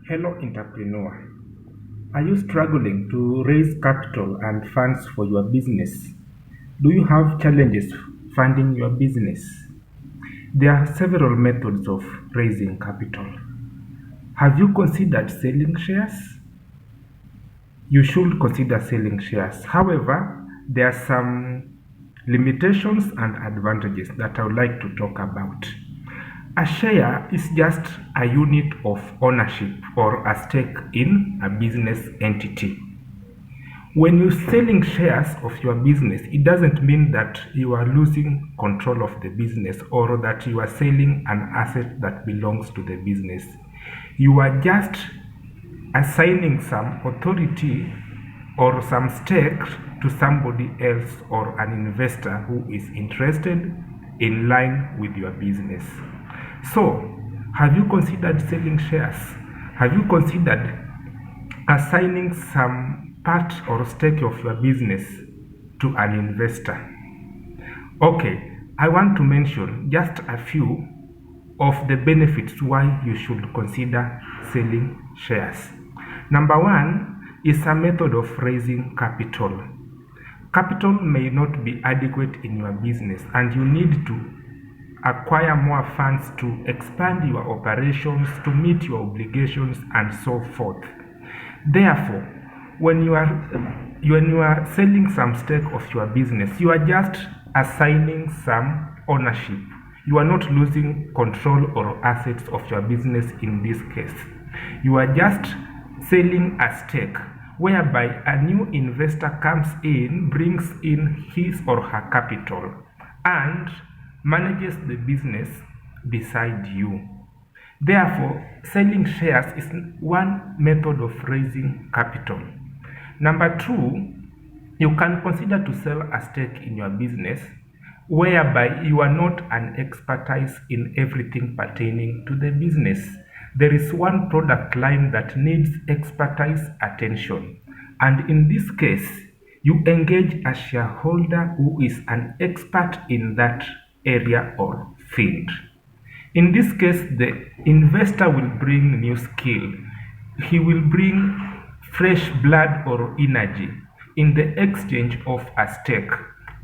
Hello, entrepreneur. Are you struggling to raise capital and funds for your business? Do you have challenges funding your business? There are several methods of raising capital. Have you considered selling shares? You should consider selling shares. However, there are some limitations and advantages that I would like to talk about. A share is just a unit of ownership or a stake in a business entity. When you're selling shares of your business, it doesn't mean that you are losing control of the business or that you are selling an asset that belongs to the business. You are just assigning some authority or some stake to somebody else or an investor who is interested in line with your business. So, have you considered selling shares? Have you considered assigning some part or stake of your business to an investor? Okay, I want to mention just a few of the benefits why you should consider selling shares. Number one is a method of raising capital. Capital may not be adequate in your business and you need to acquire more funds to expand your operations, to meet your obligations, and so forth. Therefore, when you are selling some stake of your business, you are just assigning some ownership. You are not losing control or assets of your business in this case. You are just selling a stake whereby a new investor comes in, brings in his or her capital, and manages the business beside you. Therefore, selling shares is one method of raising capital. Number two, you can consider to sell a stake in your business whereby you are not an expertise in everything pertaining to the business. There is one product line that needs expertise attention, and in this case, you engage a shareholder who is an expert in that area or field. In this case, the investor will bring new skill. He will bring fresh blood or energy in the exchange of a stake.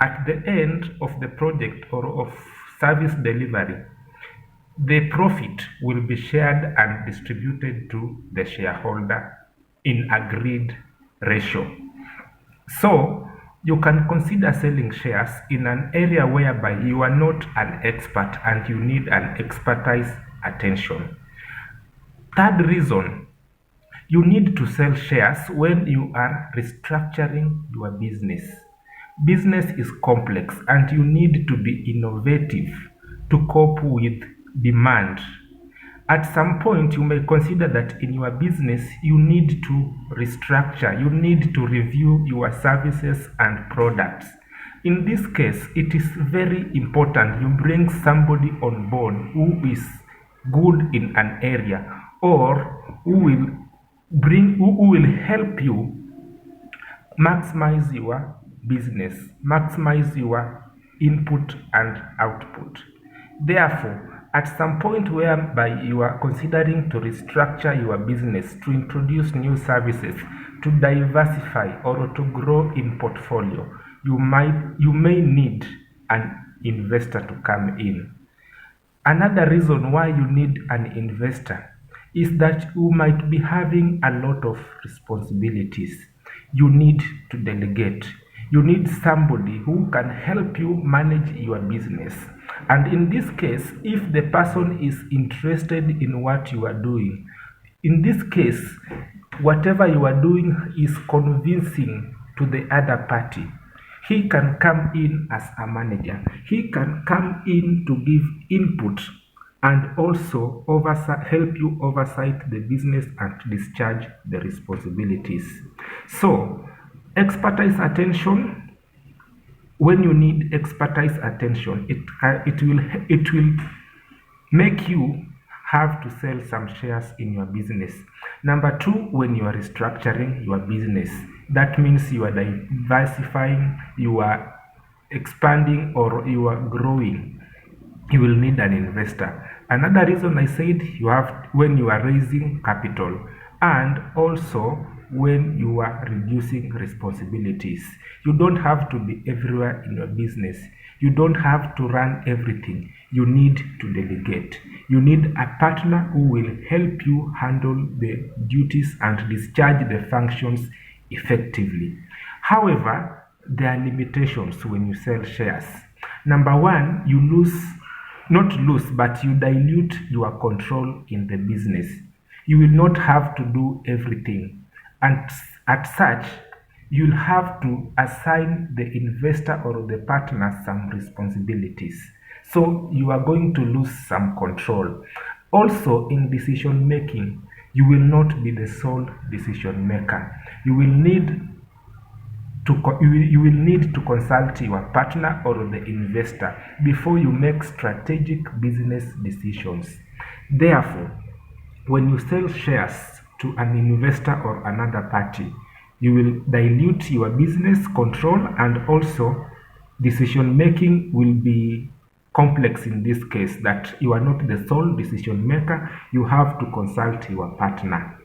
At the end of the project or of service delivery, the profit will be shared and distributed to the shareholder in agreed ratio. So, you can consider selling shares in an area whereby you are not an expert and you need an expertise attention. Third reason, you need to sell shares when you are restructuring your business. Business is complex and you need to be innovative to cope with demand. At some point, you may consider that in your business, you need to restructure, you need to review your services and products. In this case, it is very important you bring somebody on board who is good in an area or who will help you maximize your business, maximize your input and output. Therefore, at some point whereby you are considering to restructure your business, to introduce new services, to diversify or to grow in portfolio, you may need an investor to come in. Another reason why you need an investor is that you might be having a lot of responsibilities. You need to delegate. You need somebody who can help you manage your business. And in this case, if the person is interested in what you are doing, in this case, whatever you are doing is convincing to the other party. He can come in as a manager. He can come in to give input and also help you oversight the business and discharge the responsibilities. So, expertise attention. When you need expertise attention, it will make you have to sell some shares in your business. Number two, when you are restructuring your business, that means you are diversifying, you are expanding, or you are growing. you will need an investor. Another reason I said you have when you are raising capital, and also when you are reducing responsibilities. You don't have to be everywhere in your business. You don't have to run everything. You need to delegate. You need a partner who will help you handle the duties and discharge the functions effectively. However, there are limitations when you sell shares. Number one, you but you dilute your control in the business. You will not have to do everything. And at such, you'll have to assign the investor or the partner some responsibilities. So you are going to lose some control. Also, in decision making, you will not be the sole decision maker. You will need to consult your partner or the investor before you make strategic business decisions. Therefore, when you sell shares to an investor or another party, you will dilute your business control, and also decision making will be complex in this case, that you are not the sole decision maker. You have to consult your partner.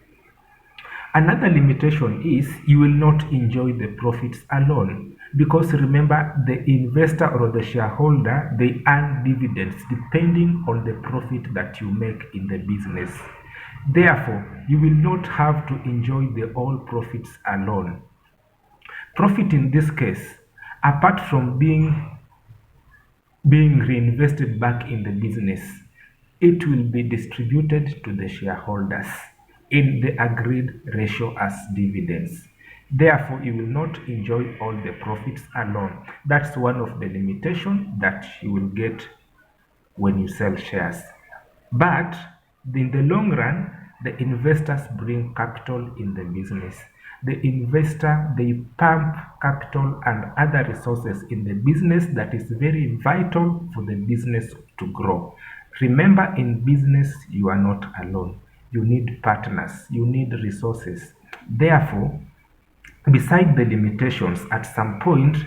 Another limitation is you will not enjoy the profits alone, because remember, the investor or the shareholder, they earn dividends depending on the profit that you make in the business. Therefore, you will not have to enjoy the all profits alone. Profit in this case, apart from being reinvested back in the business, it will be distributed to the shareholders in the agreed ratio as dividends. Therefore, you will not enjoy all the profits alone. That's one of the limitations that you will get when you sell shares. But in the long run, the investors bring capital in the business. The investor, they pump capital and other resources in the business that is very vital for the business to grow. Remember, in business, you are not alone. You need partners, you need resources. Therefore, beside the limitations, at some point,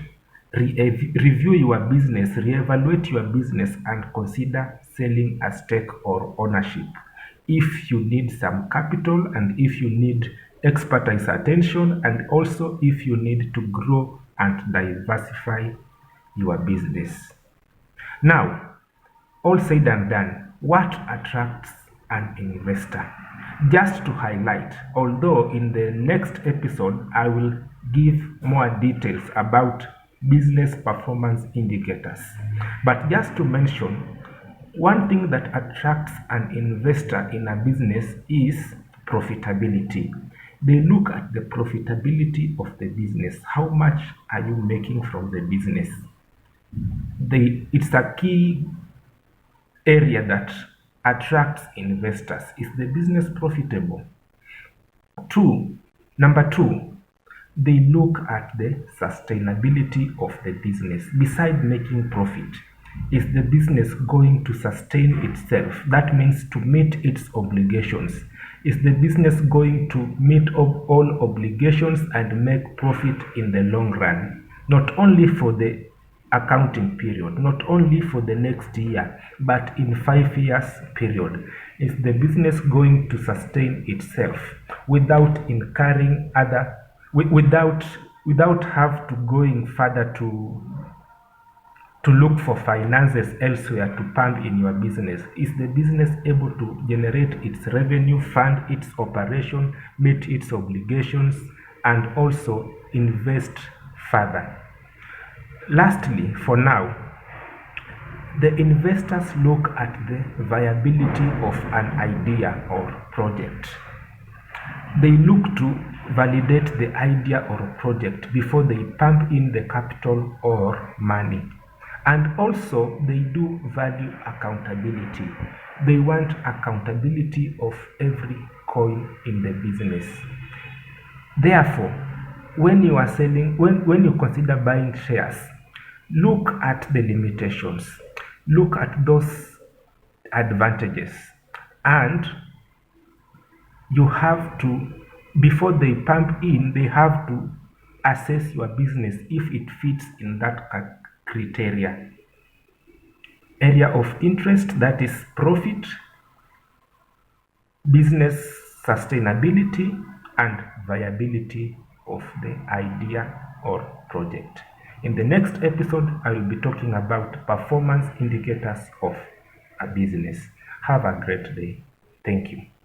review your business, reevaluate your business, and consider selling a stake or ownership. If you need some capital, and if you need expertise attention, and also if you need to grow and diversify your business. Now, all said and done, what attracts an investor? Just to highlight, although in the next episode I will give more details about business performance indicators, but just to mention, one thing that attracts an investor in a business is profitability. They look at the profitability of the business. How much are you making from the business? It's a key area that attracts investors. Is the business profitable? Number two, they look at the sustainability of the business. Besides making profit, is the business going to sustain itself? That means to meet its obligations. Is the business going to meet all obligations and make profit in the long run? Not only for the accounting period, not only for the next year, but in 5 years period. Is the business going to sustain itself without incurring without have to going further to look for finances elsewhere to pump in your business? Is the business able to generate its revenue, fund its operation, meet its obligations, and also invest further? Lastly, for now, the investors look at the viability of an idea or project. They look to validate the idea or project before they pump in the capital or money. And also, they do value accountability. They want accountability of every coin in the business. Therefore, when you are selling, when you consider buying shares, look at the limitations, look at those advantages, and you have to, before they pump in, they have to assess your business if it fits in that criteria. area of interest, that is profit, business sustainability, and viability of the idea or project. In the next episode, I will be talking about performance indicators of a business. Have a great day. Thank you.